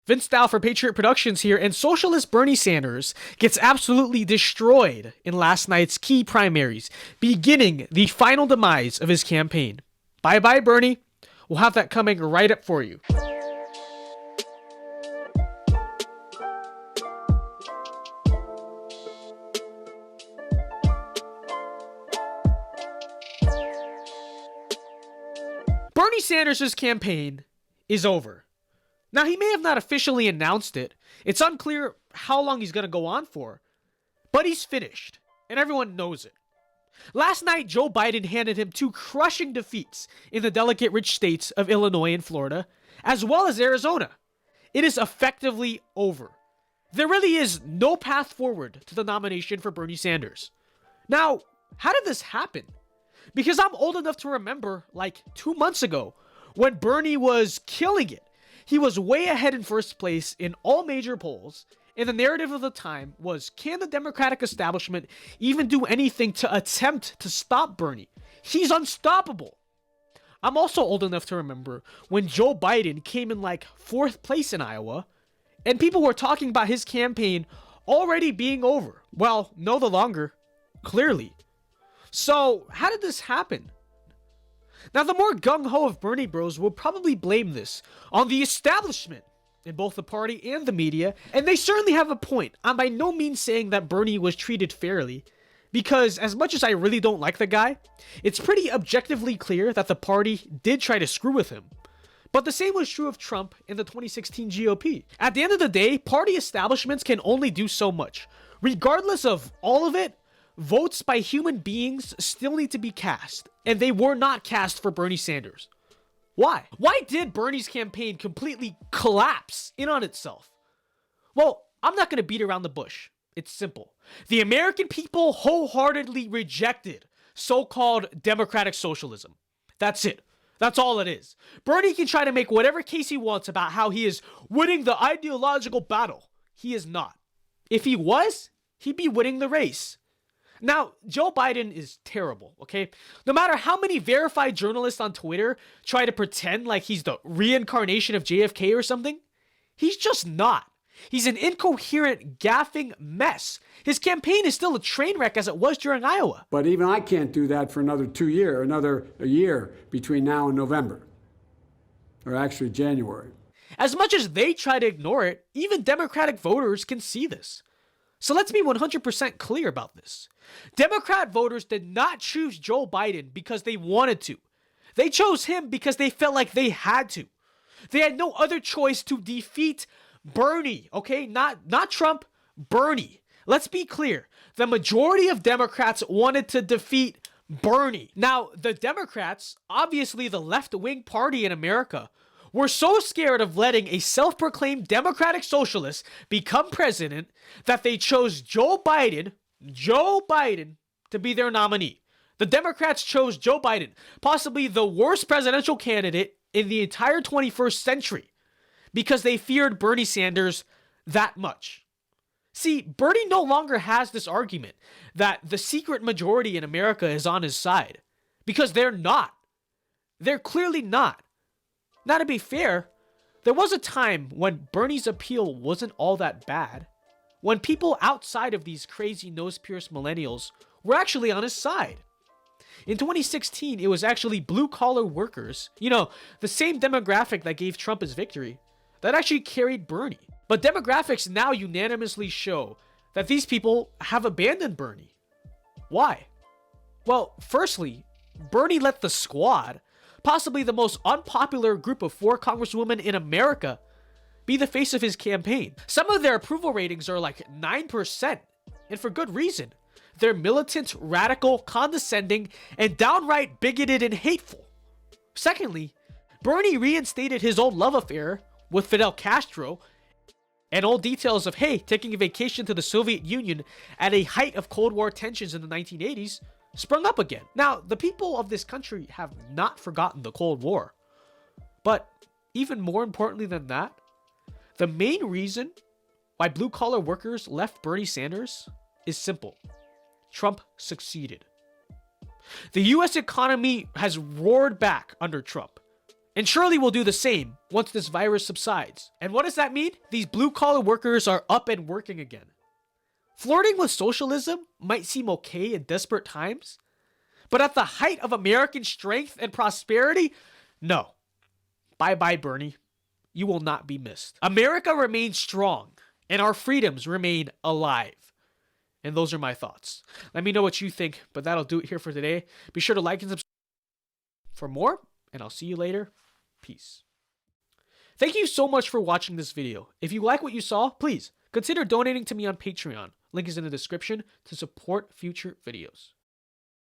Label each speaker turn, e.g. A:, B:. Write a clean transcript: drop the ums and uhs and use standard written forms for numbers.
A: Vince Style for Patriot Productions here, and socialist Bernie Sanders gets absolutely destroyed in last night's key primaries, beginning the final demise of his campaign. Bye-bye, Bernie. We'll have that coming right up for you. Bernie Sanders' campaign is over. Now, he may have not officially announced it. It's unclear how long he's going to go on for. But he's finished, and everyone knows it. Last night, Joe Biden handed him two crushing defeats in the delegate-rich states of Illinois and Florida, as well as Arizona. It is effectively over. There really is no path forward to the nomination for Bernie Sanders. Now, how did this happen? Because I'm old enough to remember, like 2 months ago, when Bernie was killing it. He was way ahead in first place in all major polls, and the narrative of the time was, can the Democratic establishment even do anything to attempt to stop Bernie? He's unstoppable. I'm also old enough to remember when Joe Biden came in like 4th place in Iowa, and people were talking about his campaign already being over. Well, no longer, clearly. So, how did this happen? Now, the more gung-ho of Bernie bros will probably blame this on the establishment in both the party and the media, and they certainly have a point. I'm by no means saying that Bernie was treated fairly, because as much as I really don't like the guy, it's pretty objectively clear that the party did try to screw with him. But the same was true of Trump in the 2016 GOP. At the end of the day, party establishments can only do so much. Regardless of all of it, votes by human beings still need to be cast, and they were not cast for Bernie Sanders. Why? Why did Bernie's campaign completely collapse in on itself? Well, I'm not going to beat around the bush. It's simple. The American people wholeheartedly rejected so-called democratic socialism. That's it. That's all it is. Bernie can try to make whatever case he wants about how he is winning the ideological battle. He is not. If he was, he'd be winning the race. Now, Joe Biden is terrible, okay? No matter how many verified journalists on Twitter try to pretend like he's the reincarnation of JFK or something, he's just not. He's an incoherent, gaffing mess. His campaign is still a train wreck as it was during Iowa.
B: But even I can't do that for another a year between now and November. Or actually January.
A: As much as they try to ignore it, even Democratic voters can see this. So let's be 100% clear about this. Democrat voters did not choose Joe Biden because they wanted to. They chose him because they felt like they had to. They had no other choice to defeat Bernie, okay? Not Trump, Bernie. Let's be clear. The majority of Democrats wanted to defeat Bernie. Now, the Democrats, obviously the left-wing party in America, were so scared of letting a self-proclaimed democratic socialist become president that they chose Joe Biden, to be their nominee. The Democrats chose Joe Biden, possibly the worst presidential candidate in the entire 21st century, because they feared Bernie Sanders that much. See, Bernie no longer has this argument that the secret majority in America is on his side, because they're not. They're clearly not. Now, to be fair, there was a time when Bernie's appeal wasn't all that bad, when people outside of these crazy nose-pierced millennials were actually on his side. In 2016, it was actually blue-collar workers, the same demographic that gave Trump his victory, that actually carried Bernie. But demographics now unanimously show that these people have abandoned Bernie. Why? Well, firstly, Bernie let the squad, possibly the most unpopular group of 4 congresswomen in America, be the face of his campaign. Some of their approval ratings are like 9%, and for good reason. They're militant, radical, condescending, and downright bigoted and hateful. Secondly, Bernie reinstated his old love affair with Fidel Castro, and old details of, taking a vacation to the Soviet Union at a height of Cold War tensions in the 1980s sprung up again. Now, the people of this country have not forgotten the Cold War. But even more importantly than that, the main reason why blue-collar workers left Bernie Sanders is simple. Trump succeeded. The US economy has roared back under Trump, And surely we'll do the same once this virus subsides. And what does that mean? These blue-collar workers are up and working again. Flirting with socialism might seem okay in desperate times, but at the height of American strength and prosperity, no. Bye-bye, Bernie. You will not be missed. America remains strong, and our freedoms remain alive. And those are my thoughts. Let me know what you think, but that'll do it here for today. Be sure to like and subscribe for more, and I'll see you later. Peace. Thank you so much for watching this video. If you like what you saw, please consider donating to me on Patreon. Link is in the description to support future videos.